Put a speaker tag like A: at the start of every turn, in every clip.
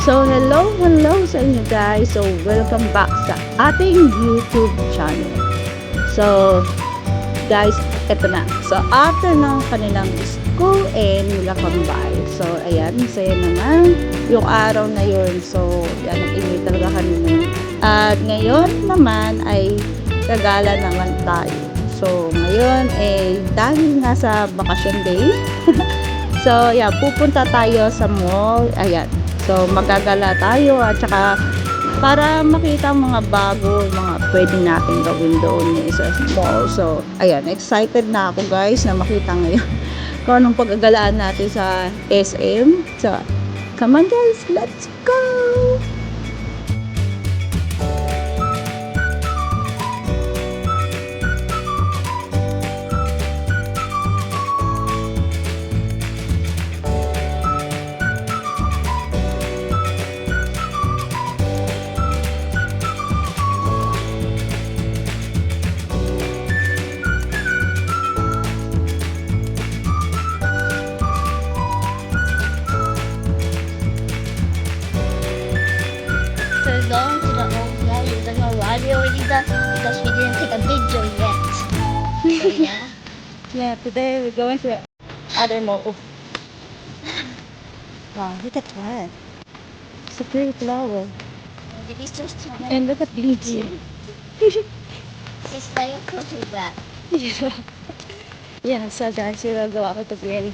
A: So, hello sa inyo guys. So, welcome back sa ating YouTube channel. So, guys, eto na. So, after ng kanilang school and nila kambal. So, ayan, masaya naman yung araw na yun. So, yan, nag-enjoy talaga kami nun. At ngayon naman ay gagala naman tayo. So, ngayon dahil nga sa vacation day. So, yeah, pupunta tayo sa mall. Ayan. So, magagala tayo at saka para makita mga bago, mga pwede natin gawin doon sa mall. So, ayan, excited na ako guys na makita ngayon kung anong paggagalaan natin sa SM. So, come on guys, let's go!
B: Going to the old well. You don't know why we already done because we didn't take a video yet. So, yeah.
A: Yeah, today we're going to other mall. Wow, look at that. It's a pretty flower.
B: Did you just
A: And look at Luigi.
B: It's like a coffee bag.
A: Yeah, so guys, we will go out to green.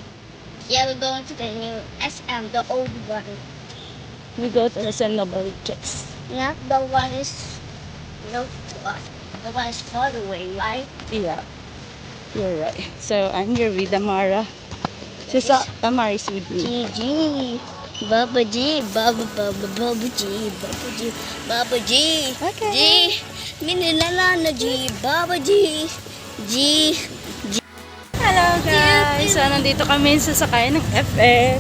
B: Yeah, we're going to the new SM, the old one.
A: We go to the San Nobel Chess.
B: Not the one is no to us. The one is far away, right?
A: Yeah, you're right. So I'm here with Amara. Amara is with me.
B: GG. Baba G, Baba Baba Baba G, Baba G, Baba G.
A: Okay.
B: G, Minilala na G, Baba G, G.
A: Hello guys! So nandito kami sa sakay ng FF.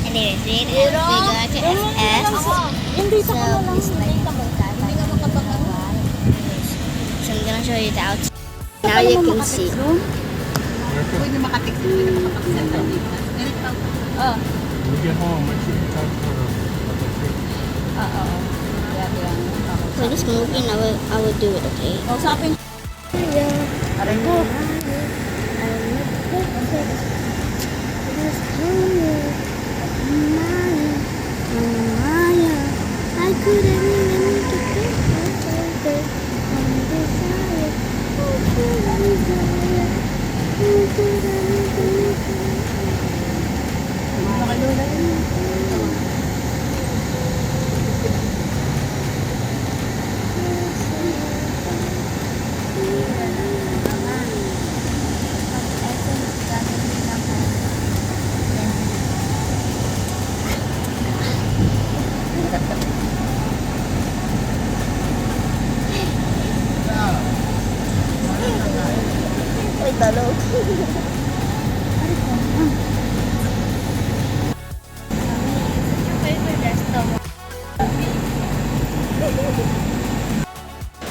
B: Anyways, we go to SS.
A: Nandito
B: So,
A: ka na lang.
B: it's like, so I'm gonna show you the outside. Now you can see.
C: Pwede makatiksin, pwede makapagsalita dito. Ganito.
A: Oh,
C: When you get home, make sure you talk to her.
A: oo. Yeah.
B: For this movie, I will do it, okay?
A: Kausapin. Aray ko.
B: I couldn't even make it further on desire. Ay, talo.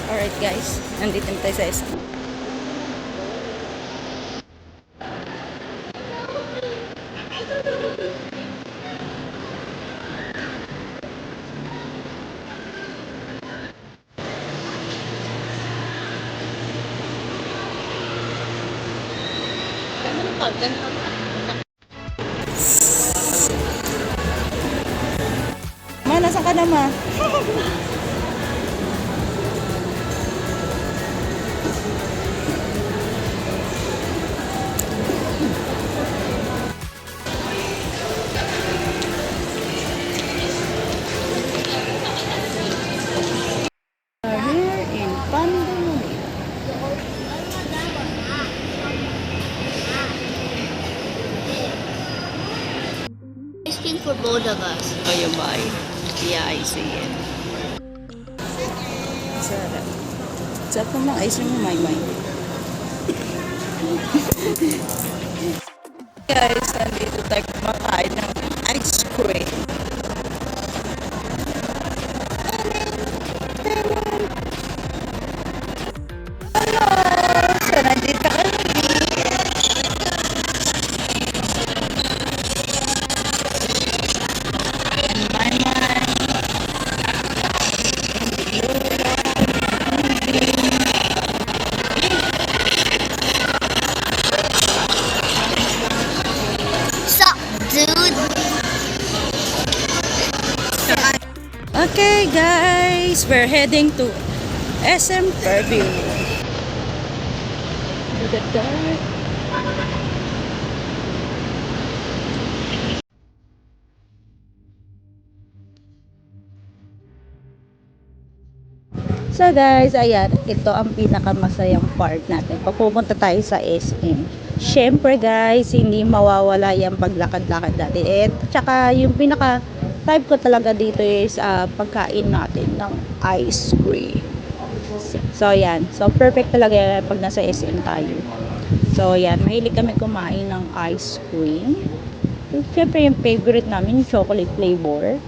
A: Alright guys, nandito na tayo sa isa. Ma, nasaan ka na ma? Here in Pandemonium.
B: Ice cream for both of us.
A: Oh, you buy. Yeah, I see it. Sarap. Sarap naman ice cream mo, Maymay. Guys, nandito tayo kumakain ng ice cream. Hello! guys, we're heading to SM Fairview. Look at that. So guys, ayan, ito ang pinakamasayang part natin. Pag pupunta tayo sa SM. Syempre guys, hindi mawawala yung paglakad-lakad natin. Tsaka yung pinaka type ko talaga dito is pagkain natin ng ice cream. So ayan, so perfect talaga yan pag nasa SM tayo. So ayan, mahilig kami kumain ng ice cream. Syempre yung favorite namin, yung chocolate flavor.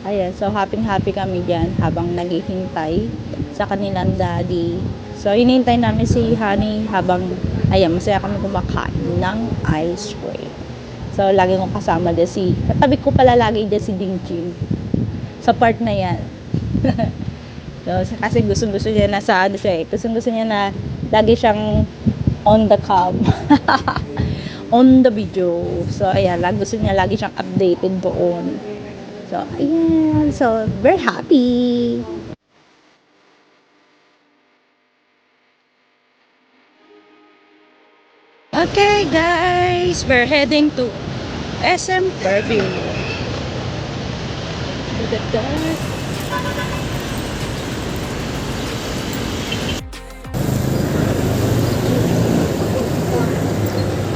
A: Ayan, so happy kami dyan habang naghihintay sa kanilang daddy. So, hinihintay namin si Honey habang, ayan, masaya kami kumakain ng ice cream. So, lagi kong kasama din katabi ko pala lagi din si Dingjin sa part na yan. So, kasi gusto niya na sa ano siya eh. Gusto niya na lagi siyang on the cam. On the video. So, ayan, gusto niya lagi siyang updated doon. So, ayan. So, very happy. Okay, guys. We're heading to SM Fairview. Look at that.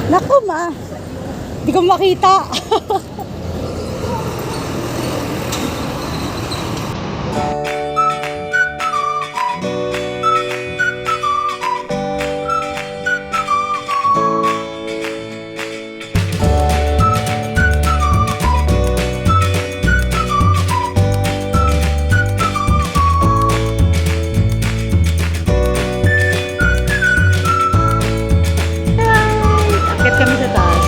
A: Naku, ma. Hindi ko makita. Akit kami sa taas.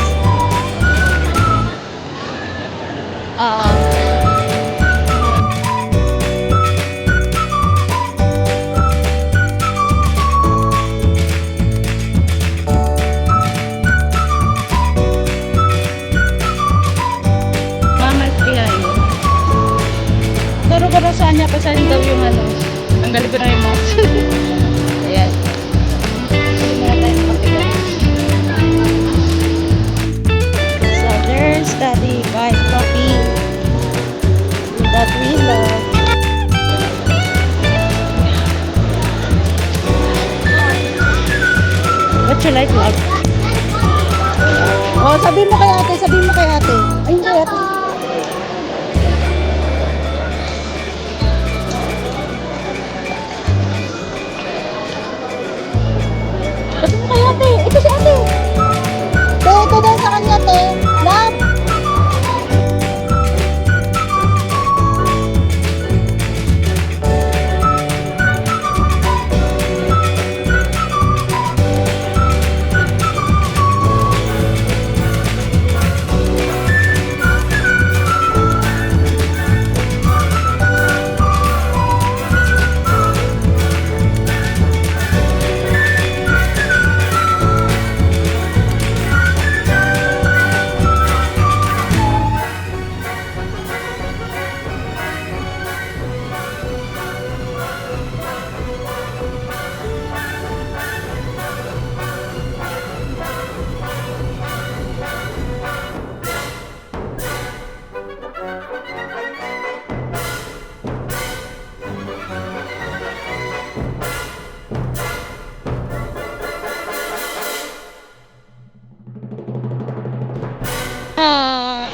A: Mama's behind. Garo-garo saan niya pasalin daw yung ano. Ang galing ko na yung mouse. Ayan. Hindi muna tayo makapigan. So there's Daddy buying coffee that we love. What you like, love? Oh, sabihin mo kay ate, sabihin mo kay ate. Ay, hindi ate. Sabihin mo kay ate. Ito si ate. Te, ito daw sa kanya, te. Love.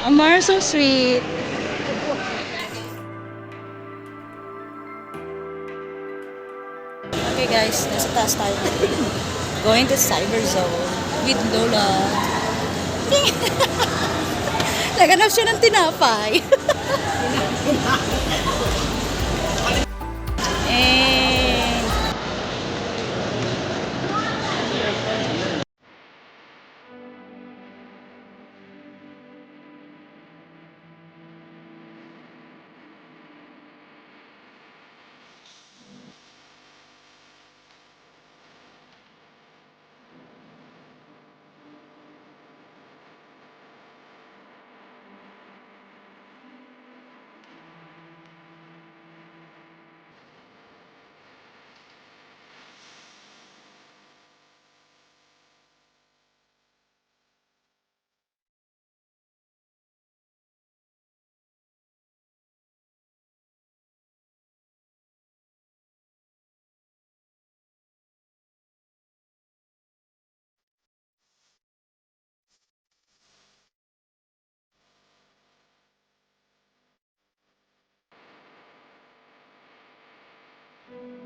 A: Amar, so sweet. Okay guys, nasa taas tayo. Going to Cyber Zone with Lola. Naganap siya ng tinapay. And Bye!